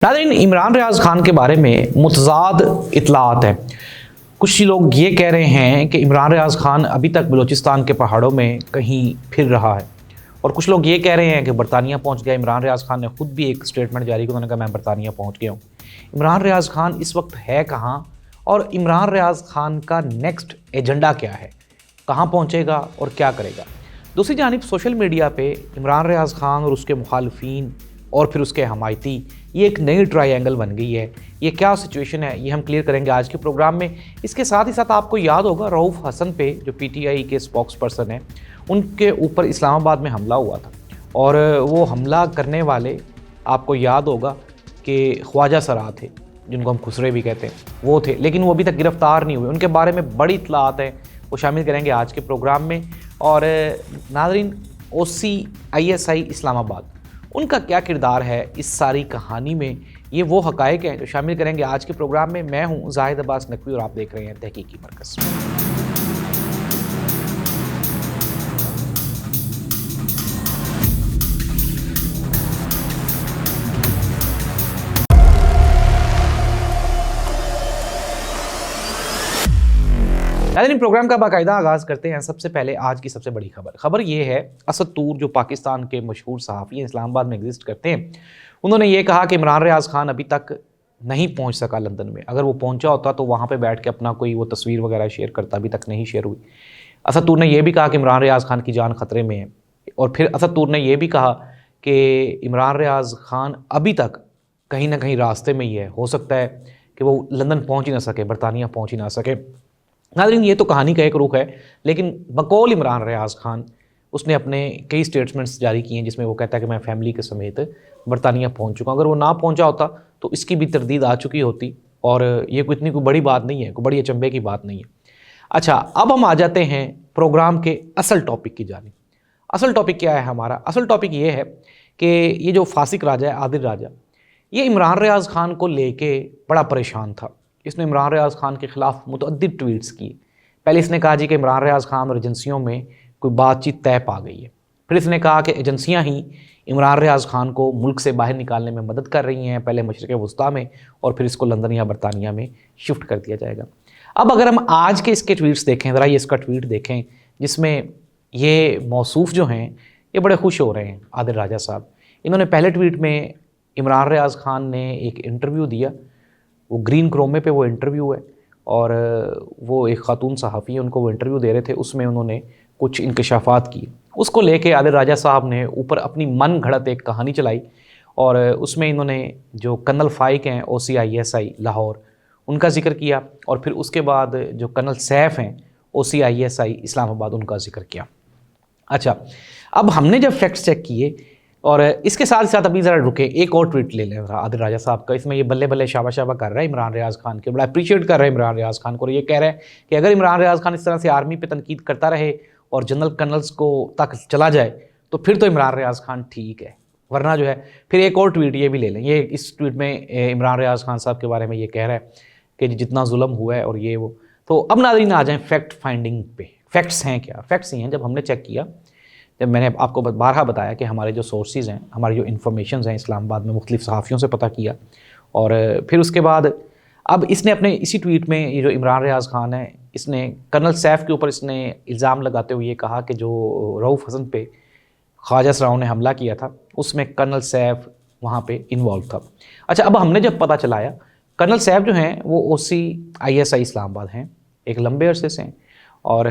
नाज़रीन, इमरान रियाज खान के बारे में मुतज़ाद इत्तलात हैं। कुछ लोग ये कह रहे हैं कि इमरान रियाज खान अभी तक बलूचिस्तान के पहाड़ों में कहीं फिर रहा है, और कुछ लोग ये कह रहे हैं कि बरतानिया पहुंच गया। इमरान रियाज खान ने खुद भी एक स्टेटमेंट जारी किया, उन्होंने कहा मैं बरतानिया पहुंच गया हूँ। इमरान रियाज खान इस वक्त है कहाँ, और इमरान रियाज खान का नेक्स्ट एजेंडा क्या है, कहाँ पहुँचेगा और क्या करेगा। दूसरी जानिब सोशल मीडिया पर इमरान रियाज खान और उसके मुखालफीन और फिर उसके हमायती, ये एक नई ट्रायंगल बन गई है। ये क्या सिचुएशन है, ये हम क्लियर करेंगे आज के प्रोग्राम में। इसके साथ ही साथ आपको याद होगा रऊफ़ हसन पे, जो पीटीआई के स्पोक्स पर्सन हैं, उनके ऊपर इस्लामाबाद में हमला हुआ था, और वो हमला करने वाले आपको याद होगा कि ख्वाजा सरा थे, जिनको हम खुसरे भी कहते हैं, वो थे, लेकिन वो अभी तक गिरफ़्तार नहीं हुए। उनके बारे में बड़ी इत्तलात हैं, वो शामिल करेंगे आज के प्रोग्राम में। और नाज़रीन, OCISI इस्लामाबाद, उनका क्या किरदार है इस सारी कहानी में, ये वो हक़ाइक़ हैं जो शामिल करेंगे आज के प्रोग्राम में। मैं हूं ज़ाहिद अब्बास नकवी और आप देख रहे हैं तहकीकी मरकज़। प्रोग्राम का बाकायदा आगाज़ करते हैं। सबसे पहले आज की सबसे बड़ी खबर ये है, असद तूर जो पाकिस्तान के मशहूर सहाफ़ी इस्लामाबाद में एग्जिस्ट करते हैं, उन्होंने ये कहा कि इमरान रियाज खान अभी तक नहीं पहुंच सका लंदन में। अगर वो पहुंचा होता तो वहाँ पे बैठ के अपना कोई वो तस्वीर वगैरह शेयर करता, अभी तक नहीं शेयर हुई। असद तूर ने यह भी कहा कि इमरान रियाज खान की जान ख़तरे में है, और फिर असद तूर ने यह भी कहा कि इमरान रियाज खान अभी तक कहीं ना कहीं रास्ते में ही है, हो सकता है कि वो लंदन पहुँच ही ना सके, बरतानिया पहुँच ही ना सके। नाज़रीन, ये तो कहानी का एक रुख है, लेकिन बकौल इमरान रियाज खान उसने अपने कई स्टेटमेंट्स जारी किए हैं जिसमें वो कहता है कि मैं फैमिली के समेत बरतानिया पहुंच चुका हूँ। अगर वो ना पहुंचा होता तो इसकी भी तरदीद आ चुकी होती, और ये कोई इतनी कोई बड़ी बात नहीं है, कोई बड़ी अचंभे की बात नहीं है। अच्छा, अब हम आ जाते हैं प्रोग्राम के असल टॉपिक की जानिब। असल टॉपिक क्या है हमारा? असल टॉपिक ये है कि ये जो फासिक राजा है, आदिल राजा, ये इमरान रियाज खान को लेके बड़ा परेशान था। इसने इमरान रियाज खान के ख़िलाफ़ मुतअद्दिद ट्वीट्स किए। पहले इसने कहा जी कि इमरान रियाज खान और एजेंसियों में कोई बातचीत तय पा गई है। फिर इसने कहा कि एजेंसियां ही इमरान रियाज खान को मुल्क से बाहर निकालने में मदद कर रही हैं, पहले मशरिक़ वस्ता में और फिर इसको लंदन या बरतानिया में शिफ्ट कर दिया जाएगा। अब अगर हम आज के इसके ट्वीट्स देखें, ज़रा ये इसका ट्वीट देखें जिसमें ये मौसूफ़ जो हैं ये बड़े खुश हो रहे हैं, आदिल राजा साहब। इन्होंने पहले ट्वीट में इमरान रियाज खान ने एक इंटरव्यू दिया, वो ग्रीन क्रोमे पे वो इंटरव्यू है, और वो एक ख़ातून सहाफ़ी है, उनको वो इंटरव्यू दे रहे थे। उसमें उन्होंने कुछ इंकशाफात किए, उसको लेके आदिल राजा साहब ने ऊपर अपनी मन घड़त एक कहानी चलाई, और उसमें इन्होंने जो कर्नल फ़ाइक हैं OCISI लाहौर, उनका जिक्र किया, और फिर उसके बाद जो कर्नल सैफ़ हैं OCISI इस्लामाबाद, उनका जिक्र किया। अच्छा, अब हमने जब फैक्ट्स चेक किए, और इसके साथ साथ अभी ज़रा रुके, एक और ट्वीट ले लें आदिल राजा साहब का। इसमें ये बल्ले बल्ले शाबा शाबा कर रहा है इमरान रियाज खान के, बड़ा अप्रिशिएट कर रहा है इमरान रियाज खान को, और ये कह रहा है कि अगर इमरान रियाज खान इस तरह से आर्मी पे तनकीद करता रहे और जनरल कर्नल्स को तक चला जाए तो फिर तो इमरान रियाज खान ठीक है, वरना जो है। फिर एक और ट्वीट ये भी ले लें। ये इस ट्वीट में इमरान रियाज खान साहब के बारे में ये कह रहा है कि जितना जुल्म हुआ है और ये वो। तो अब नाज़रीन आ जाएँ फैक्ट फाइंडिंग पे। फैक्ट्स हैं क्या? फैक्ट्स ही हैं, जब हमने चेक किया, जब मैंने आपको बारहा बताया कि हमारे जो सोर्सेज़ हैं, हमारी जो इन्फॉर्मेशन हैं इस्लामाबाद में मुख्तलिफ़ सहाफ़ियों से पता किया, और फिर उसके बाद अब इसने अपने इसी ट्वीट में, ये जो इमरान रियाज खान है, इसने कर्नल सैफ़ के ऊपर इसने इल्ज़ाम लगाते हुए ये कहा कि जो रऊफ़ हसन पे ख्वाजा सराओं ने हमला किया था उसमें कर्नल सैफ़ वहाँ पे इन्वॉल्व था। अच्छा, अब हमने जब पता चलाया, कर्नल सैफ़ जो हैं वो OCISI इस्लामाबाद हैं, एक लंबे अरसे से हैं, और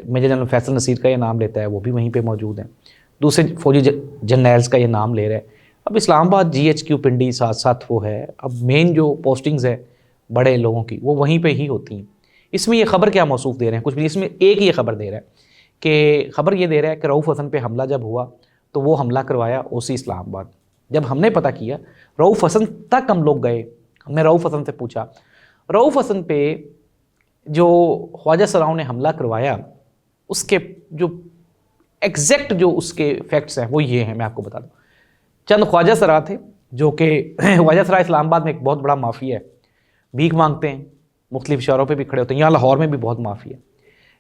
मेजर जनरल फैसल नसीर का ये नाम लेता है, वो भी वहीं पे मौजूद हैं। दूसरे फौजी जर्नल्स का ये नाम ले रहा है। अब इस्लामाबाद GHQ पिंडी साथ साथ वो है। अब मेन जो पोस्टिंग्स है बड़े लोगों की वो वहीं पे ही होती हैं। इसमें ये ख़बर क्या मौसूफ़ दे रहे हैं? कुछ भी, इसमें एक ये ख़बर दे रहा है कि ख़बर ये दे रहा है कि रऊफ़ हसन पे हमला जब हुआ तो वो हमला करवाया OC इस्लामाबाद। जब हमने पता किया, रऊफ़ हसन तक हम लोग गए, हमने रऊफ़ हसन से पूछा, रऊफ़ हसन पे जो ख्वाजा सराओं ने हमला करवाया उसके जो एग्जैक्ट जो उसके फैक्ट्स हैं वो ये हैं, मैं आपको बता दूँ। चंद ख्वाजा सरा थे जो कि ख्वाजा सरा इस्लामाबाद में एक बहुत बड़ा माफिया है, भीख मांगते हैं, मुख्तलिफ शहरों पे भी खड़े होते हैं। यहाँ लाहौर में भी बहुत माफिया है।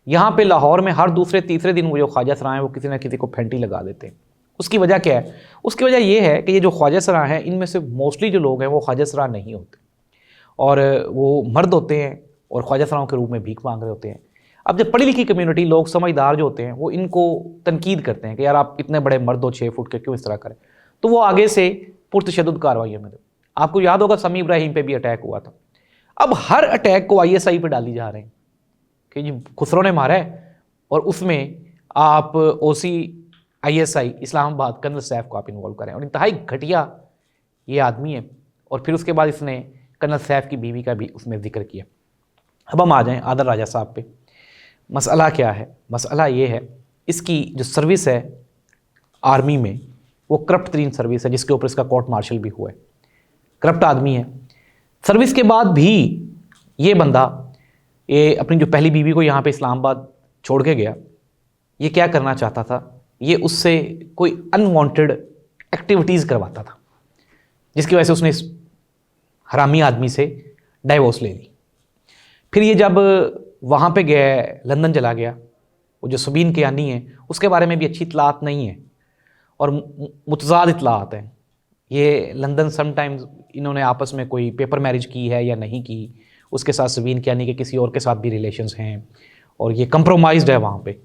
यहाँ पे लाहौर में हर दूसरे तीसरे दिन वो जो ख्वाजा सरा हैं वो किसी न किसी को फेंटी लगा देते हैं, उसकी वजह क्या है? उसकी वजह ये है कि ये जो ख्वाजा सरा हैं, इनमें से मोस्टली जो लोग हैं वो ख्वाजा सरा नहीं होते, और वो मर्द होते हैं और ख्वाजा सराओं के रूप में भीख मांग रहे होते हैं। अब जब पढ़ी लिखी कम्युनिटी, लोग समझदार जो होते हैं, वो इनको तनकीद करते हैं कि यार आप इतने बड़े मर्द हो 6 फुट के, क्यों इस तरह करें, तो वो आगे से पुरतशद्दुद कार्रवाइयों में। आपको याद होगा समी इब्राहिम पे भी अटैक हुआ था। अब हर अटैक को ISI पे डाली जा रहे हैं कि जी खुसरो ने मारा है, और उसमें आप OC ISI Islamabad colonel Saif को आप इन्वॉल्व करें, और इंतहाई घटिया ये आदमी है। और फिर उसके बाद इसने कर्नल सैफ की बीवी का भी उसमें जिक्र किया। अब हम आ जाएं आदिल राजा साहब पे। मसला क्या है? मसला ये है, इसकी जो सर्विस है आर्मी में, वो करप्ट तरीन सर्विस है, जिसके ऊपर इसका कोर्ट मार्शल भी हुआ है। करप्ट आदमी है। सर्विस के बाद भी ये बंदा, ये अपनी जो पहली बीवी को यहाँ पे इस्लामाबाद छोड़ के गया, ये क्या करना चाहता था? ये उससे कोई अनवांटेड एक्टिविटीज़ करवाता था, जिसकी वजह से उसने इस हरामी आदमी से डाइवोर्स ले ली। फिर ये जब वहाँ पे गया, लंदन चला गया, वो जो सबीन कियानी है उसके बारे में भी अच्छी इतलात नहीं है, और मुतज़ाद इतलात हैं। ये लंदन समटाइम्स इन्होंने आपस में कोई पेपर मैरिज की है या नहीं की, उसके साथ सबीन कियानी के किसी और के साथ भी रिलेशंस हैं, और ये कंप्रोमाइज्ड है वहाँ पे।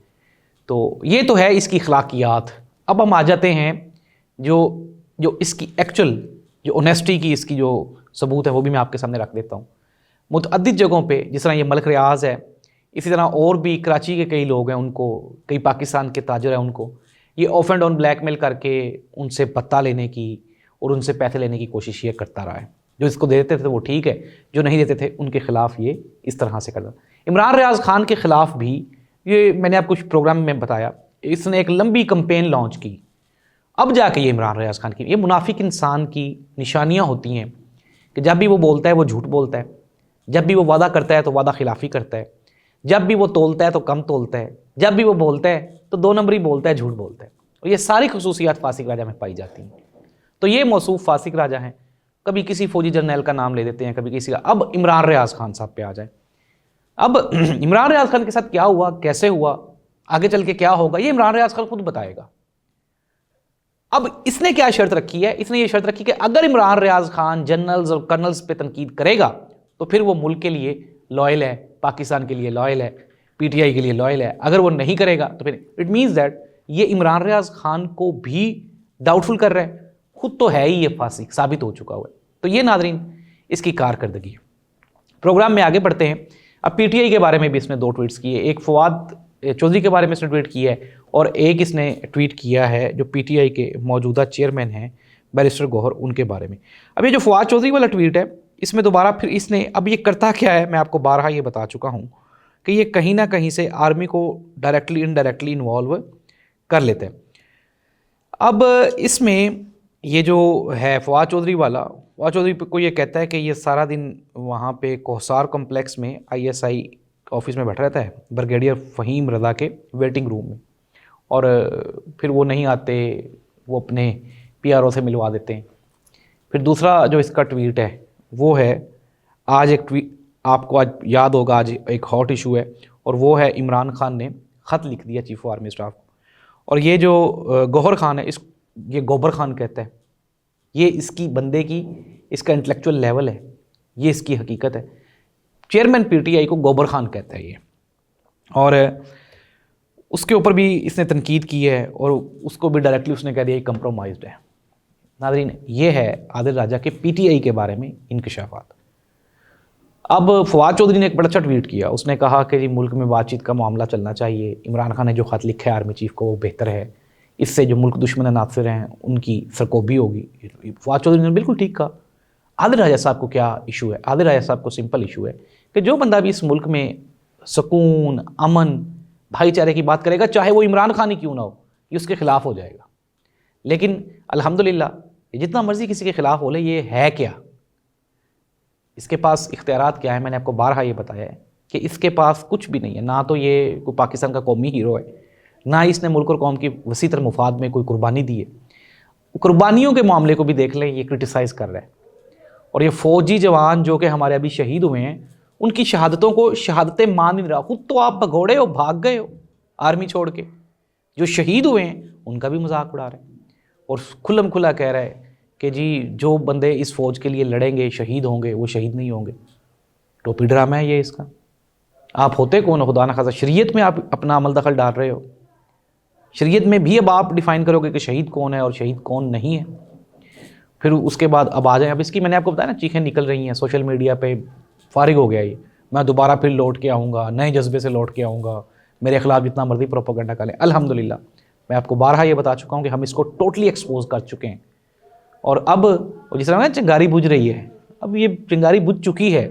तो ये तो है इसकी अखलाकियात। अब हम आ जाते हैं जो इसकी एक्चुअल जो ऑनेस्टी की इसकी जो सबूत है, वो भी मैं आपके सामने रख देता हूँ। मुतअद्दिद जगहों पे, जिस तरह ये मलिक रियाज है, इसी तरह और भी कराची के कई लोग हैं, उनको कई पाकिस्तान के ताजर हैं, उनको ये ऑफ एंड ऑन ब्लैकमेल करके उनसे पत्ता लेने की और उनसे पैसे लेने की कोशिश ये करता रहा है। जो इसको देते थे वो ठीक है, जो नहीं देते थे उनके खिलाफ ये इस तरह से करता। इमरान रियाज खान के ख़िलाफ़ भी ये मैंने आपको कुछ प्रोग्राम में बताया, इसने एक लंबी कंपेन लॉन्च की। अब जाके ये इमरान रियाज खान की, ये मुनाफिक इंसान की निशानियाँ होती हैं कि जब भी वो बोलता है वो झूठ बोलता है, जब भी वो वादा करता है तो वादा खिलाफ़ी करता है, जब भी वो तोलता है तो कम तोलता है, जब भी वो बोलता है तो 2 नंबरी बोलता है, झूठ बोलता है। और ये सारी खसूसियात फासिक राजा में पाई जाती हैं। तो ये मौसूफ फासिक राजा हैं। कभी किसी फौजी जर्नल का नाम ले देते हैं, कभी किसी का। अब इमरान रियाज खान साहब पे आ जाए। अब इमरान रियाज खान के साथ क्या हुआ, कैसे हुआ, आगे चल के क्या होगा, ये इमरान रियाज खान खुद बताएगा। अब इसने क्या शर्त रखी है? इसने ये शर्त रखी कि अगर इमरान रियाज खान जनरल्स और कर्नल्स पे तनकीद करेगा तो फिर वो मुल्क के लिए लॉयल है, पाकिस्तान के लिए लॉयल है, PTI के लिए लॉयल है। अगर वो नहीं करेगा तो फिर इट मीन्स दैट ये इमरान रियाज खान को भी डाउटफुल कर रहा है। खुद तो है ही ये फासिक, साबित हो चुका हुआ है। तो ये नादरीन इसकी कारकर्दगी है। प्रोग्राम में आगे बढ़ते हैं। अब PTI के बारे में भी इसने 2 ट्वीट्स किए। एक फवाद चौधरी के बारे में इसने ट्वीट किया है, और एक इसने ट्वीट किया है जो PTI के मौजूदा चेयरमैन हैं बैरिस्टर गौहर, उनके बारे में। अब ये जो फवाद चौधरी वाला ट्वीट है, इसमें दोबारा फिर इसने, अब ये करता क्या है, मैं आपको बारहा ये बता चुका हूँ कि ये कहीं ना कहीं से आर्मी को डायरेक्टली इनडायरेक्टली इन्वॉल्व कर लेते हैं। अब इसमें ये जो है फवाद चौधरी वाला, फवाद चौधरी को ये कहता है कि ये सारा दिन वहाँ पे कोहसार कॉम्प्लेक्स में ISI ऑफिस में बैठा रहता है, ब्रिगेडियर फ़हीम रज़ा के वेटिंग रूम में, और फिर वो नहीं आते, वो अपने PRO से मिलवा देते हैं। फिर दूसरा जो इसका ट्वीट है वो है, आज एक ट्वीट आपको आज याद होगा, आज एक हॉट इशू है, और वो है इमरान खान ने ख़त लिख दिया चीफ ऑफ आर्मी स्टाफ। और ये जो गौहर खान है, ये गोबर खान कहता है, ये इसकी बंदे की, इसका इंटेलेक्चुअल लेवल है, ये इसकी हकीकत है। चेयरमैन PTI को गोबर खान कहता है ये, और उसके ऊपर भी इसने तनकीद की है, और उसको भी डायरेक्टली उसने कह दिया कंप्रोमाइज्ड है। नाज़रीन, ये है आदिल राजा के PTI के बारे में इंकशाफात। अब फवाद चौधरी ने एक बड़ा अच्छा ट्वीट किया। उसने कहा कि जी मुल्क में बातचीत का मामला चलना चाहिए, इमरान खान ने जो ख़त लिखा है आर्मी चीफ को वो बेहतर है, इससे जो मुल्क दुश्मन नासिर हैं उनकी सरकोबी होगी। फवाद चौधरी ने बिल्कुल ठीक कहा। आदिल राजा साहब को क्या इशू है? आदिल राजा साहब को सिंपल इशू है कि जो बंदा भी इस मुल्क में सुकून, अमन, भाईचारे की बात करेगा, चाहे वो इमरान खान ही क्यों ना हो, ये उसके ख़िलाफ़ हो जाएगा। लेकिन अल्हम्दुलिल्लाह जितना मर्ज़ी किसी के ख़िलाफ़ हो ले, ये है क्या, इसके पास इख्तियारात क्या है? मैंने आपको बारहा ये बताया है कि इसके पास कुछ भी नहीं है। ना तो ये कोई पाकिस्तान का कौमी हीरो है, ना इसने मुल्क और कौम की वसीतर मुफाद में कोई कुर्बानी दी है। कुर्बानियों के मामले को भी देख लें, ये क्रिटिसाइज़ कर रहा है। और ये फ़ौजी जवान जो कि हमारे अभी शहीद हुए हैं, उनकी शहादतों को शहादतें मान नहीं रहा। खुद तो आप भगोड़े हो, भाग गए हो आर्मी छोड़ के। जो शहीद हुए हैं उनका भी मजाक उड़ा रहे हैं। और खुल्लम खुला कह रहा है कि जी जो बंदे इस फ़ौज के लिए लड़ेंगे, शहीद होंगे, वो शहीद नहीं होंगे। टोपी ड्रामा है ये इसका। आप होते कौन हो खुदा न खासा? शरीयत में आप अपना अमल दखल डाल रहे हो। शरीयत में भी अब आप डिफ़ाइन करोगे कि शहीद कौन है और शहीद कौन नहीं है। फिर उसके बाद अब आ जाए, अब इसकी मैंने आपको बताया ना, चीखें निकल रही हैं सोशल मीडिया पे, फारिग हो गया ये, मैं दोबारा फिर लौट के आऊँगा, नए जज्बे से लौट के आऊँगा, मेरे खिलाफ जितना मर्जी प्रोपेगेंडा कर लें। अल्हम्दुलिल्लाह मैं आपको बारहा ये बता चुका हूँ कि हम इसको टोटली एक्सपोज कर चुके हैं। और अब जिस तरह ना चिंगारी बुझ रही है, अब ये चिंगारी बुझ चुकी है।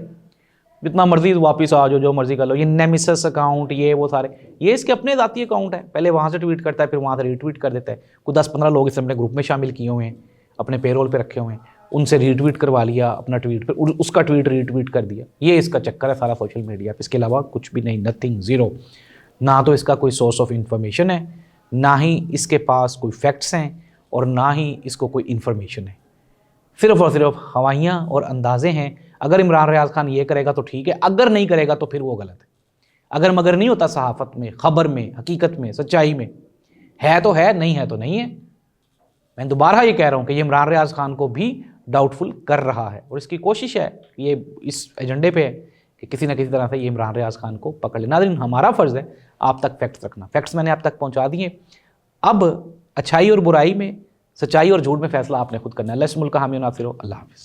जितना मर्जी वापस आ जाओ, जो मर्जी कर लो। ये नेमिसस अकाउंट, ये वो सारे, ये इसके अपने ज़ाती अकाउंट है। पहले वहाँ से ट्वीट करता है, फिर वहाँ से रीट्वीट कर देता है। कोई 10-15 लोग इसने अपने ग्रुप में शामिल किए हुए हैं, अपने पेरोल पे रखे हुए हैं, उनसे रीट्वीट करवा लिया अपना ट्वीट, फिर उसका ट्वीट रीट्वीट कर दिया। ये इसका चक्कर है सारा सोशल मीडिया पे। इसके अलावा कुछ भी नहीं, नथिंग, ज़ीरो। ना तो इसका कोई सोर्स ऑफ इंफॉर्मेशन है, ना ही इसके पास कोई फैक्ट्स हैं, और ना ही इसको कोई इन्फॉर्मेशन है। सिर्फ और सिर्फ हवाइयाँ और अंदाजे हैं। अगर इमरान रियाज खान ये करेगा तो ठीक है, अगर नहीं करेगा तो फिर वो गलत है। अगर मगर नहीं होता सहाफ़त में, ख़बर में, हकीकत में, सच्चाई में, है तो है, नहीं है तो नहीं है। मैं दोबारा ये कह रहा हूँ कि ये इमरान रियाज खान को भी डाउटफुल कर रहा है, और इसकी कोशिश है, ये इस एजेंडे पे है कि किसी न किसी तरह से ये इमरान रियाज खान को पकड़ ले। नाज़रीन, हमारा फ़र्ज़ है आप तक फैक्ट्स रखना। फैक्ट्स मैंने आप तक पहुँचा दिए। अब अच्छाई और बुराई में, सच्चाई और झूठ में फ़ैसला आपने खुद करना है। अल्लाह इस मुल्क का हामी और नासिर हो। अल्लाह हाफ़िज़।